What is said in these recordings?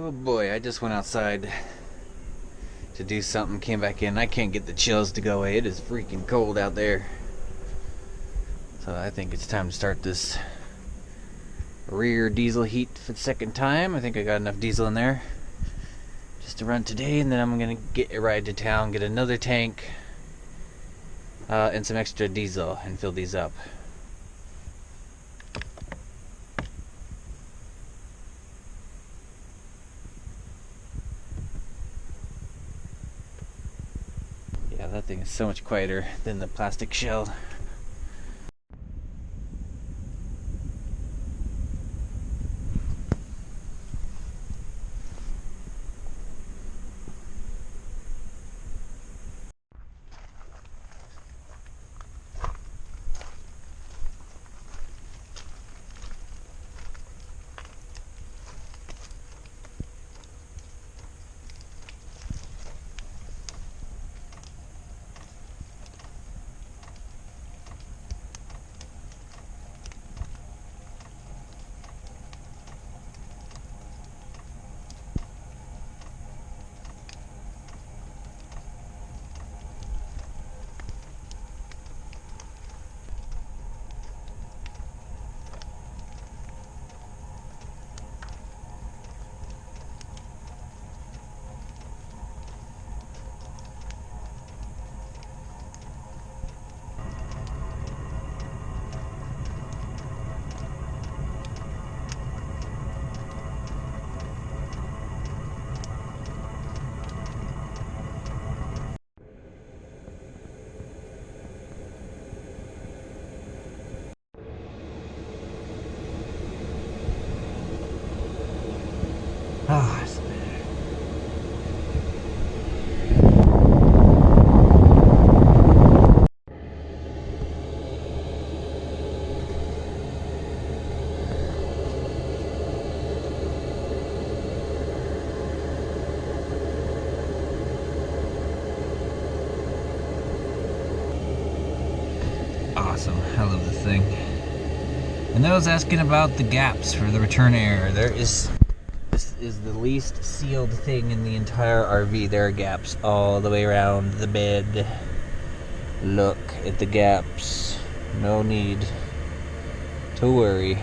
Oh boy, I just went outside to do something, came back in. I can't get the chills to go away. It is freaking cold out there. So I think it's time to start this rear diesel heat for the second time. I think I got enough diesel in there just to run today, and then I'm gonna get a ride to town, get another tank and some extra diesel and fill these up. Yeah, that thing is so much quieter than the plastic shell. Ah, it's better. Awesome. I love this thing. And I was asking about the gaps for the return air. This is the least sealed thing in the entire RV. There are gaps all the way around the bed. Look at the gaps. No need to worry.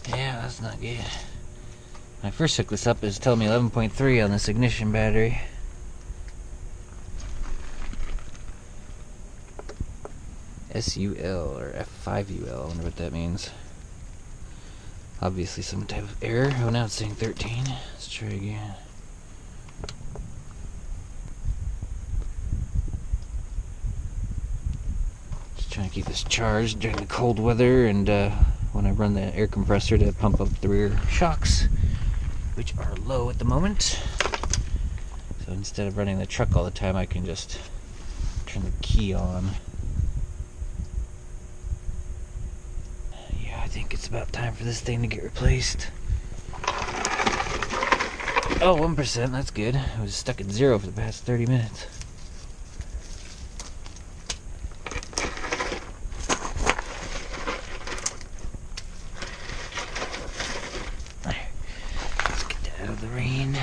Yeah, that's not good. When I first hooked this up, it was telling me 11.3 on this ignition battery. SUL or F5UL, I wonder what that means. Obviously some type of error. Oh, now it's saying 13. Let's try again. Just trying to keep this charged during the cold weather, and when I run the air compressor to pump up the rear shocks, which are low at the moment. So instead of running the truck all the time, I can just turn the key on. Yeah, I think it's about time for this thing to get replaced. Oh, 1%, that's good. I was stuck at 0 for the past 30 minutes. Let's get that out of the rain.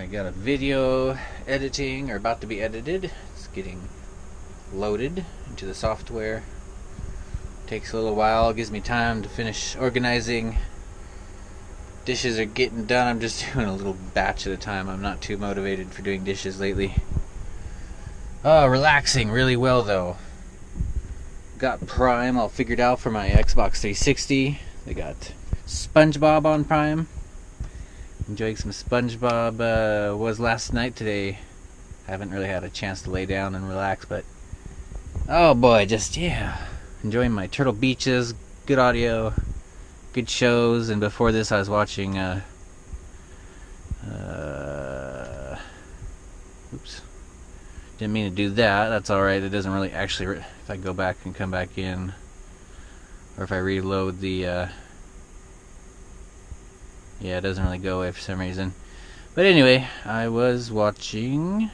got a video editing, or about to be edited. It's getting loaded into the software. Takes a little while, gives me time to finish organizing. Dishes are getting done. I'm just doing a little batch at a time. I'm not too motivated for doing dishes lately. Relaxing really well though. Got Prime all figured out for my Xbox 360. They got SpongeBob on Prime. Enjoying some SpongeBob. Was last night. Today haven't really had a chance to lay down and relax, but oh boy, just enjoying my Turtle Beaches. Good audio, good shows. And before this I was watching oops, didn't mean to do that. That's alright. It doesn't really actually if I go back and come back in, or if I reload the it doesn't really go away for some reason. But anyway, I was watching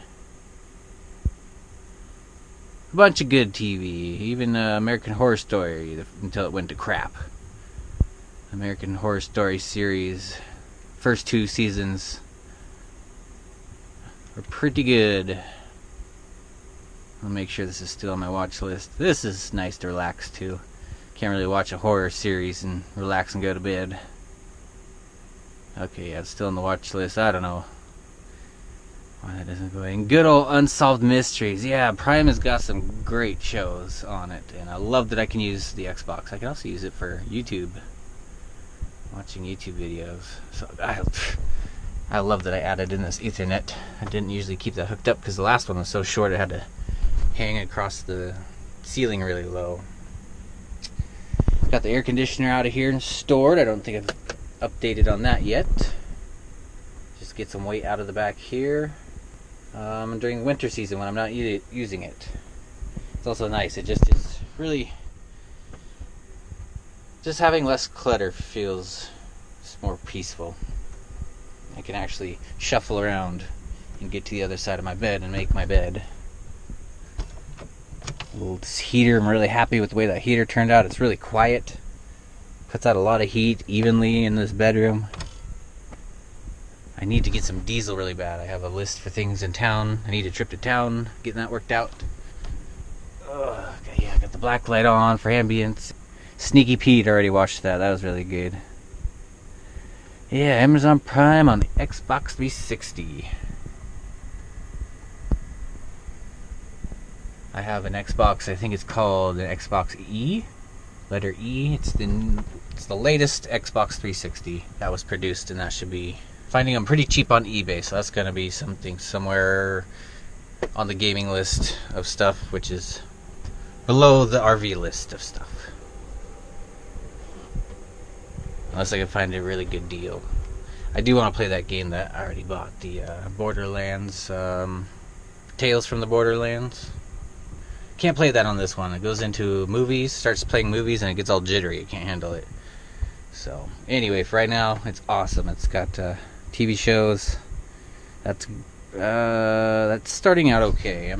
a bunch of good TV, even American Horror Story, until it went to crap. American Horror Story series, first 2 seasons are pretty good. I'll make sure this is still on my watch list. This is nice to relax to. Can't really watch a horror series and relax and go to bed. Okay, it's still on the watch list. I don't know why that doesn't go in. Good old Unsolved Mysteries. Yeah, Prime has got some great shows on it, and I love that I can use the Xbox. I can also use it for YouTube, watching YouTube videos. So I love that I added in this Ethernet. I didn't usually keep that hooked up because the last one was so short I had to hang across the ceiling really low. Got the air conditioner out of here and stored. I don't think I've updated on that yet. Just get some weight out of the back here during the winter season when I'm not using it. It's also nice. It just is really, just having less clutter feels more peaceful. I can actually shuffle around and get to the other side of my bed and make my bed. This heater, I'm really happy with the way that heater turned out. It's really quiet. Puts out a lot of heat evenly in this bedroom. I need to get some diesel really bad. I have a list for things in town. I need a trip to town, getting that worked out. Okay, I got the black light on for ambience. Sneaky Pete, already watched that. That was really good. Yeah, Amazon Prime on the Xbox 360. I have an Xbox, I think it's called an Xbox E. Letter E. It's the latest Xbox 360 that was produced, and that should be finding them pretty cheap on eBay, so that's going to be something somewhere on the gaming list of stuff, which is below the RV list of stuff. Unless I can find a really good deal. I do want to play that game that I already bought, the Borderlands, Tales from the Borderlands. Can't play that on this one. It goes into movies, starts playing movies, and it gets all jittery. It can't handle it. So, anyway, for right now, it's awesome. It's got TV shows. That's starting out okay.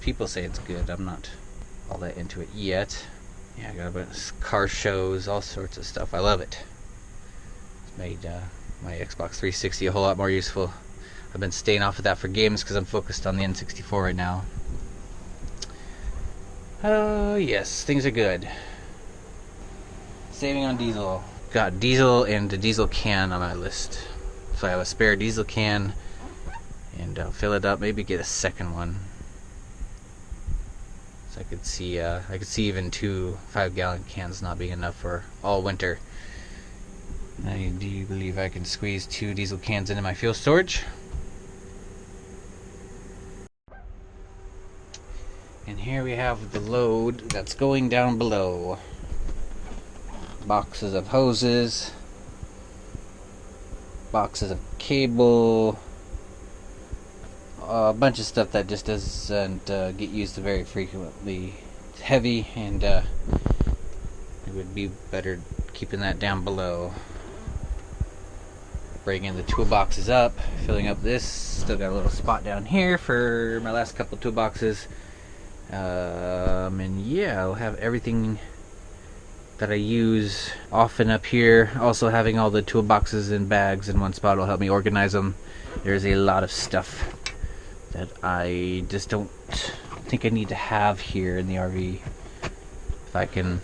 People say it's good. I'm not all that into it yet. Yeah, I got a bunch of car shows, all sorts of stuff. I love it. It's made my Xbox 360 a whole lot more useful. I've been staying off of that for games because I'm focused on the N64 right now. Oh, yes, things are good. Saving on diesel. Got diesel and a diesel can on my list. So I have a spare diesel can, and I'll fill it up, maybe get a second one. So I could see even 2 5-gallon cans not being enough for all winter. I do believe I can squeeze 2 diesel cans into my fuel storage. And here we have the load that's going down below. Boxes of hoses, boxes of cable, a bunch of stuff that just doesn't get used very frequently. It's heavy, and it would be better keeping that down below. Bringing the toolboxes up, filling up this. Still got a little spot down here for my last couple toolboxes. And yeah, I'll have everything that I use often up here. Also, having all the toolboxes and bags in one spot will help me organize them. There's a lot of stuff that I just don't think I need to have here in the RV. If I can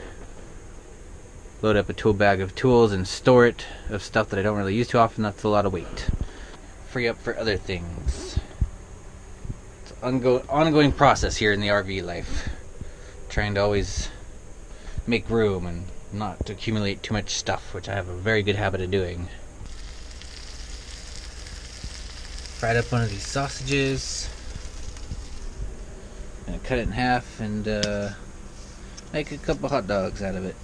load up a tool bag of tools and store it of stuff that I don't really use too often, that's a lot of weight. Free up for other things. It's an ongoing process here in the RV life. Trying to always make room and not to accumulate too much stuff, which I have a very good habit of doing. Fried up one of these sausages. Gonna cut it in half and make a couple hot dogs out of it.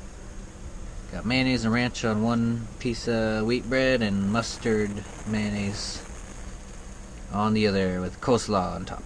Got mayonnaise and ranch on one piece of wheat bread and mustard mayonnaise on the other with coleslaw on top.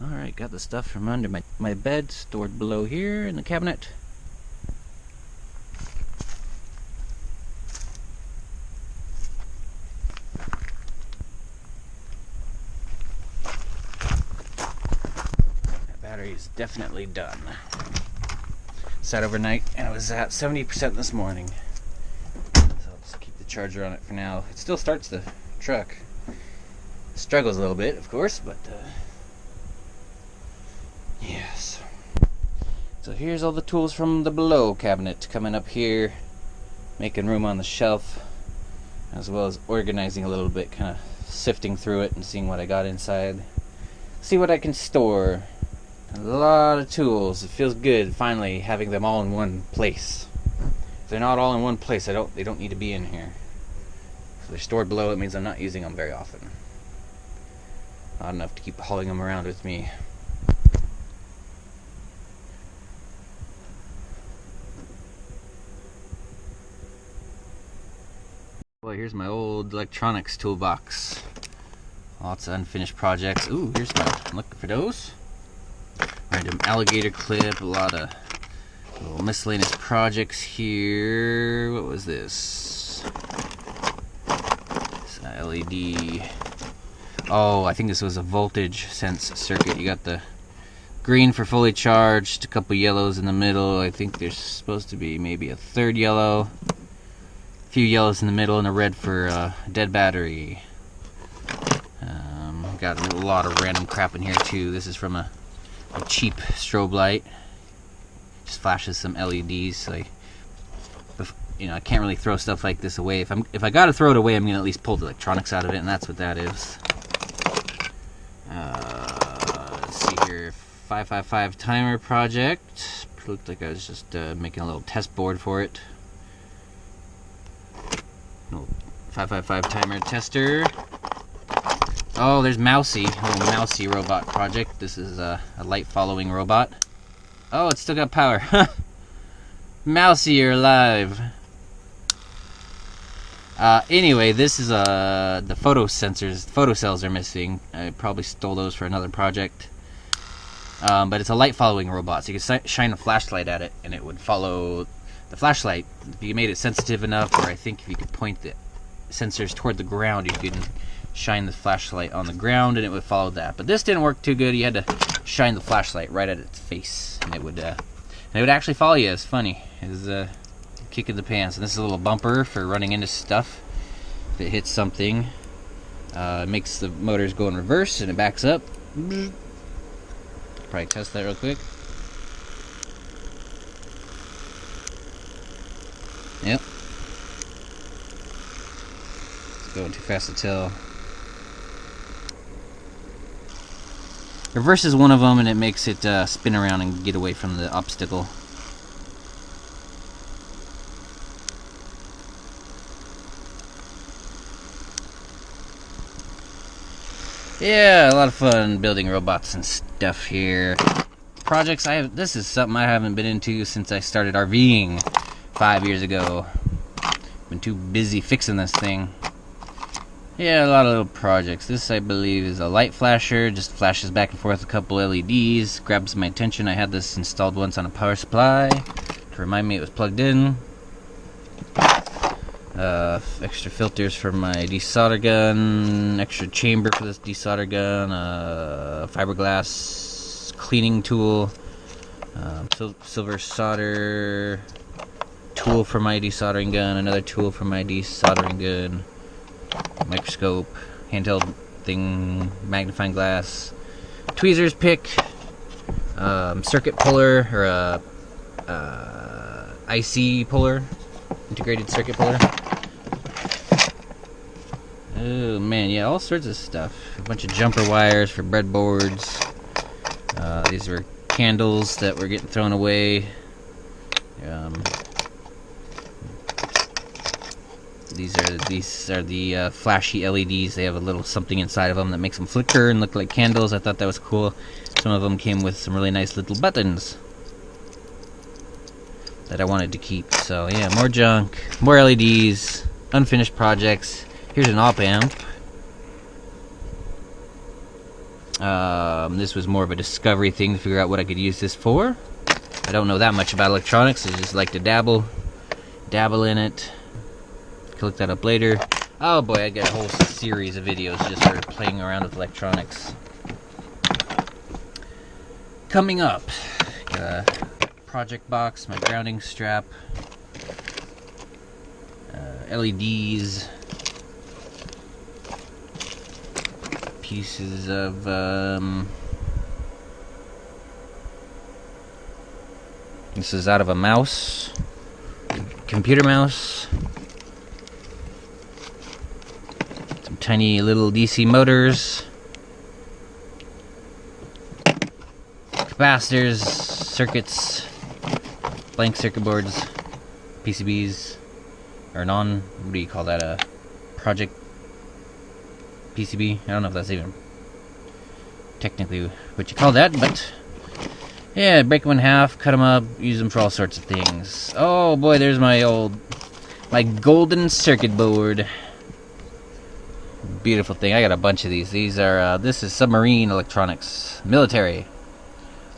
Alright, got the stuff from under my bed stored below here in the cabinet. That battery is definitely done. Sat overnight and it was at 70% this morning. So I'll just keep the charger on it for now. It still starts the truck. It struggles a little bit, of course, but yes. So here's all the tools from the below cabinet coming up here, making room on the shelf, as well as organizing a little bit, kind of sifting through it and seeing what I got inside. See what I can store. A lot of tools. It feels good finally having them all in one place. If they're not all in one place, they don't need to be in here. If they're stored below, it means I'm not using them very often. Not enough to keep hauling them around with me. Boy, here's my old electronics toolbox. Lots of unfinished projects. Ooh, here's my, I'm looking for those. Random alligator clip, a lot of little miscellaneous projects here. What was this? It's an LED. Oh, I think this was a voltage sense circuit. You got the green for fully charged, a couple yellows in the middle. I think there's supposed to be maybe a third yellow. Few yellows in the middle and a red for dead battery. Got a lot of random crap in here too. This is from a cheap strobe light. Just flashes some LEDs. Like, you know, I can't really throw stuff like this away. If I gotta throw it away, I'm gonna at least pull the electronics out of it, and that's what that is. Let's see here, 555 timer project. Looked like I was just making a little test board for it. 555 timer tester. Oh, there's Mousy, a little Mousy robot project. This is a light following robot. Oh, it's still got power. Mousy, you're alive. Anyway, this is the photo sensors. Photo cells are missing. I probably stole those for another project. But it's a light following robot, so you can shine a flashlight at it and it would follow the flashlight. If you made it sensitive enough, or I think if you could point the sensors toward the ground, you could shine the flashlight on the ground and it would follow that. But this didn't work too good. You had to shine the flashlight right at its face and it would actually follow you. It's funny. It's a kick in the pants. And this is a little bumper for running into stuff. If it hits something, it makes the motors go in reverse and it backs up. Probably test that real quick. Yep. It's going too fast to tell. Reverse is one of them, and it makes it spin around and get away from the obstacle. Yeah, a lot of fun building robots and stuff here. Projects this is something I haven't been into since I started RVing 5 years ago. Been too busy fixing this thing. Yeah, a lot of little projects. This, I believe, is a light flasher. Just flashes back and forth a couple LEDs. Grabs my attention. I had this installed once on a power supply to remind me it was plugged in. Extra filters for my desolder gun. Extra chamber for this desolder gun. Fiberglass cleaning tool. Silver solder tool for my desoldering gun. Another tool for my desoldering gun. Microscope, handheld thing, magnifying glass, tweezers pick, circuit puller, or IC puller, integrated circuit puller. Oh man, yeah, all sorts of stuff. A bunch of jumper wires for breadboards. These were candles that were getting thrown away. These are the flashy LEDs. They have a little something inside of them that makes them flicker and look like candles. I thought that was cool. Some of them came with some really nice little buttons that I wanted to keep. So yeah, more junk, more LEDs, unfinished projects. Here's an op amp. This was more of a discovery thing to figure out what I could use this for. I don't know that much about electronics. I just like to dabble in it. Look that up later. Oh boy, I got a whole series of videos just for playing around with electronics. Coming up, got a project box, my grounding strap, LEDs, pieces of this is out of a mouse, computer mouse. Tiny little DC motors, capacitors, circuits, blank circuit boards, PCBs, or what do you call that, a project PCB? I don't know if that's even technically what you call that, but yeah, break them in half, cut them up, use them for all sorts of things. Oh boy, there's my golden circuit board. Beautiful thing. I got a bunch of these. These are this is submarine electronics, military.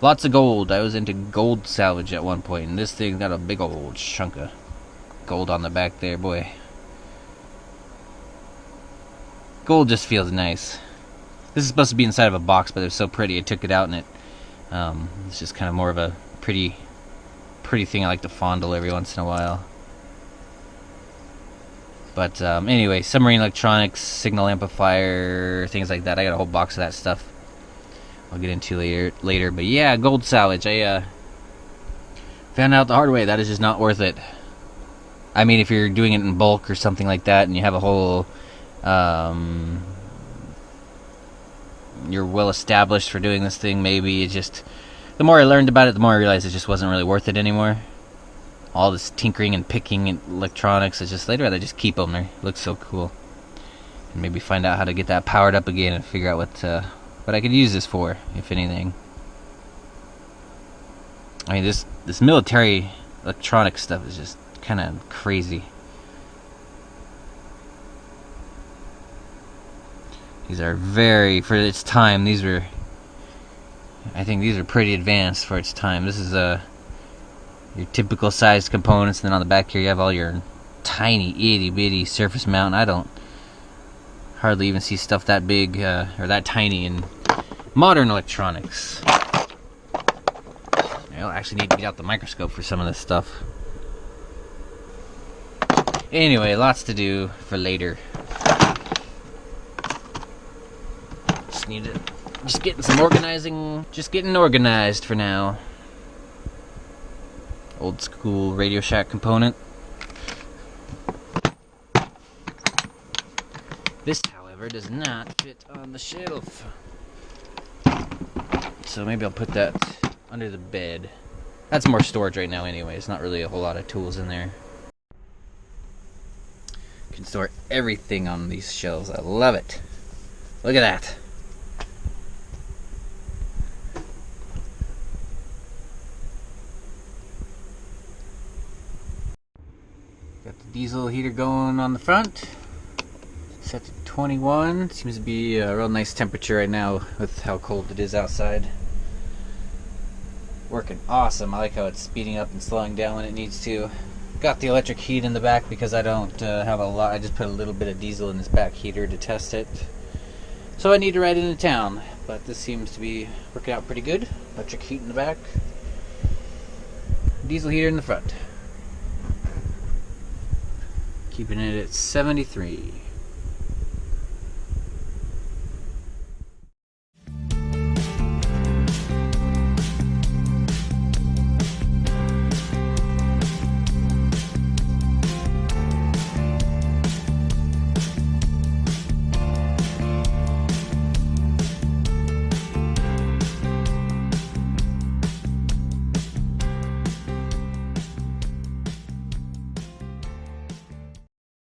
Lots of gold. I was into gold salvage at one point, and this thing's got a big old chunk of gold on the back there, boy. Gold just feels nice. This is supposed to be inside of a box, but it was so pretty I took it out, and it's just kind of more of a pretty thing I like to fondle every once in a while. But anyway, submarine electronics, signal amplifier, things like that. I got a whole box of that stuff I'll get into later. But yeah, gold salvage. I found out the hard way. That is just not worth it. I mean, if you're doing it in bulk or something like that, and you have a whole... you're well established for doing this thing, maybe it just... The more I learned about it, the more I realized it just wasn't really worth it anymore. All this tinkering and picking and electronics, it's just, I'd rather just keep them. They look so cool. And maybe find out how to get that powered up again and figure out what I could use this for, if anything. I mean, this military electronic stuff is just kind of crazy. These are for its time, I think these are pretty advanced for its time. This is your typical sized components, and then on the back here you have all your tiny itty bitty surface mount. I don't hardly even see stuff that big or that tiny in modern electronics. I'll actually need to get out the microscope for some of this stuff. Anyway, lots to do for later. Just getting organized for now. Old school Radio Shack component. This, however, does not fit on the shelf. So maybe I'll put that under the bed. That's more storage right now anyway. It's not really a whole lot of tools in there. You can store everything on these shelves. I love it. Look at that. Got the diesel heater going on the front. Set to 21. Seems to be a real nice temperature right now with how cold it is outside. Working awesome. I like how it's speeding up and slowing down when it needs to. Got the electric heat in the back because I don't have a lot. I just put a little bit of diesel in this back heater to test it. So I need to ride into town, but this seems to be working out pretty good. Electric heat in the back. Diesel heater in the front. Keeping it at 73.